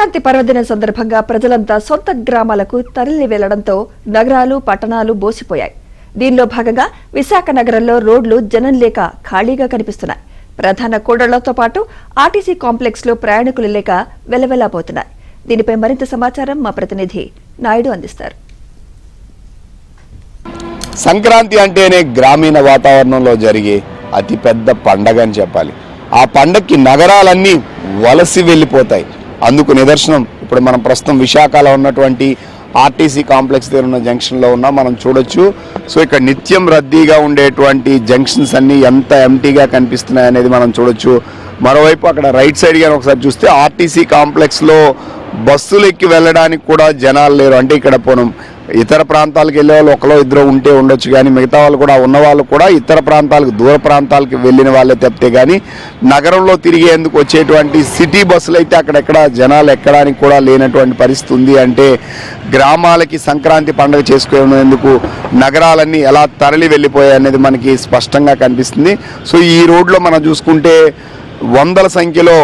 సంక్రాంతి పర్వదినం సందర్భంగా ప్రజలంతా సొంత గ్రామాలకు తరలి వెళ్లడంతో నగరాలు పట్టణాలు బోసిపోయాయి. దీనిలో భాగంగా విశాఖ నగరంలో రోడ్లు జనం లేక ఖాళీగా కనిపిస్తున్నాయి. ప్రధాన కూడళ్లతో పాటు ఆర్టీసీ కాంప్లెక్స్ లో ప్రయాణికులు లేక వెలవెల్లాపోతున్నాయి. దీనిపై మరింత సమాచారం మా ప్రతినిధి నాయుడు అందిస్తారు. సంక్రాంతి అంటేనే గ్రామీణ వాతావరణంలో జరిగే అతిపెద్ద పండగ అని చెప్పాలి. ఆ పండగకి నగరాలన్నీ వలసి వెళ్ళిపోతాయి. అందుకు నిదర్శనం ఇప్పుడు మనం ప్రస్తుతం విశాఖలో ఉన్నటువంటి ఆర్టీసీ కాంప్లెక్స్ దగ్గర ఉన్న జంక్షన్లో ఉన్నాం. మనం చూడొచ్చు. సో ఇక్కడ నిత్యం రద్దీగా ఉండేటువంటి జంక్షన్స్ అన్నీ ఎంత ఎంటీగా కనిపిస్తున్నాయి అనేది మనం చూడొచ్చు. మరోవైపు అక్కడ రైట్ సైడ్ గాని ఒకసారి చూస్తే ఆర్టీసీ కాంప్లెక్స్లో బస్సులు ఎక్కి వెళ్ళడానికి కూడా జనాలు లేరు. అంటే ఇక్కడ పోనం ఇతర ప్రాంతాలకు వెళ్ళే వాళ్ళు ఒకలో ఇద్దరు ఉంటే ఉండొచ్చు, కానీ మిగతా వాళ్ళు కూడా ఉన్న వాళ్ళు కూడా ఇతర ప్రాంతాలకు దూర ప్రాంతాలకు వెళ్ళిన వాళ్ళే తప్పితే కానీ నగరంలో తిరిగేందుకు వచ్చేటువంటి సిటీ బస్సులు అయితే అక్కడెక్కడ జనాలు ఎక్కడానికి కూడా లేనటువంటి పరిస్థితి ఉంది. అంటే గ్రామాలకి సంక్రాంతి పండుగ చేసుకునేందుకు నగరాలన్నీ ఎలా తరలి వెళ్ళిపోయాయి అనేది మనకి స్పష్టంగా కనిపిస్తుంది. సో ఈ రోడ్లో మనం చూసుకుంటే వందల సంఖ్యలో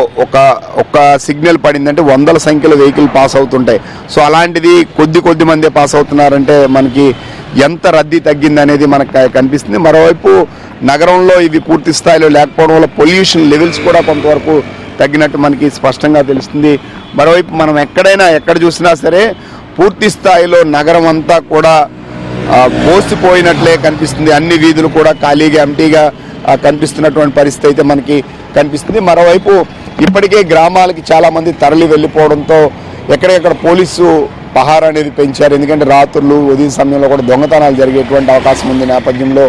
ఒక సిగ్నల్ పడిందంటే వందల సంఖ్యలో వెహికల్ పాస్ అవుతుంటాయి. సో అలాంటిది కొద్ది మందే పాస్ అవుతున్నారంటే మనకి ఎంత రద్దీ తగ్గింది అనేది మనకు కనిపిస్తుంది. మరోవైపు నగరంలో ఇవి పూర్తి స్థాయిలో లేకపోవడం వల్ల పొల్యూషన్ లెవెల్స్ కూడా కొంతవరకు తగ్గినట్టు మనకి స్పష్టంగా తెలుస్తుంది. మరోవైపు మనం ఎక్కడ చూసినా సరే పూర్తి స్థాయిలో నగరం అంతా కూడా బోసిపోయినట్లే కనిపిస్తుంది. అన్ని వీధులు కూడా ఖాళీగా ఎంటీగా కనిపిస్తున్నటువంటి పరిస్థితి అయితే మనకి కనిపిస్తుంది. మరోవైపు ఇప్పటికే గ్రామాలకి చాలామంది తరలి వెళ్ళిపోవడంతో ఎక్కడెక్కడ పోలీసు పహారా అనేది పెంచారు. ఎందుకంటే రాత్రులు ఉదయం సమయంలో కూడా దొంగతనాలు జరిగేటువంటి అవకాశం ఉంది నేపథ్యంలో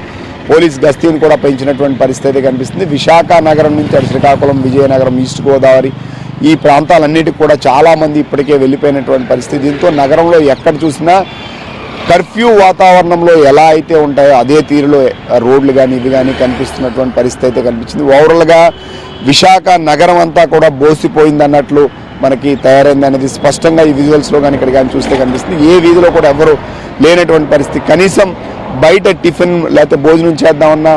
పోలీస్ గస్తీని కూడా పెంచినటువంటి పరిస్థితి కనిపిస్తుంది. విశాఖ నగరం నుంచి అటు శ్రీకాకుళం, విజయనగరం, ఈస్ట్ గోదావరి ఈ ప్రాంతాలన్నిటికీ కూడా చాలామంది ఇప్పటికే వెళ్ళిపోయినటువంటి పరిస్థితి. దీంతో నగరంలో ఎక్కడ చూసినా కర్ఫ్యూ వాతావరణంలో ఎలా అయితే ఉంటాయో అదే తీరులో రోడ్లు కానీ ఇవి కానీ కనిపిస్తున్నటువంటి పరిస్థితి అయితే కనిపించింది. ఓవరాల్గా విశాఖ నగరం అంతా కూడా బోసిపోయింది అన్నట్లు మనకి తయారైంది అనేది స్పష్టంగా ఈ విజువల్స్లో కానీ ఇక్కడ కానీ చూస్తే కనిపిస్తుంది. ఏ వీధిలో కూడా ఎవరు లేనటువంటి పరిస్థితి. కనీసం బయట టిఫిన్ లేకపోతే భోజనం చేద్దామన్నా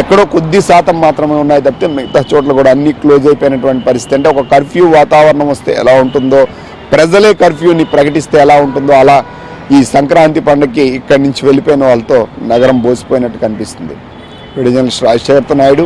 ఎక్కడో కొద్ది శాతం మాత్రమే ఉన్నాయి తప్పితే మిగతా చోట్ల కూడా అన్ని క్లోజ్ అయిపోయినటువంటి పరిస్థితి. అంటే ఒక కర్ఫ్యూ వాతావరణం వస్తే ఎలా ఉంటుందో, ప్రజలే కర్ఫ్యూని ప్రకటిస్తే ఎలా ఉంటుందో అలా ఈ సంక్రాంతి పండుగకి ఇక్కడి నుంచి వెళ్ళిపోయిన వాళ్ళతో నగరం బోసిపోయినట్టు కనిపిస్తుంది. Video journalist Rajasekhar Naidu,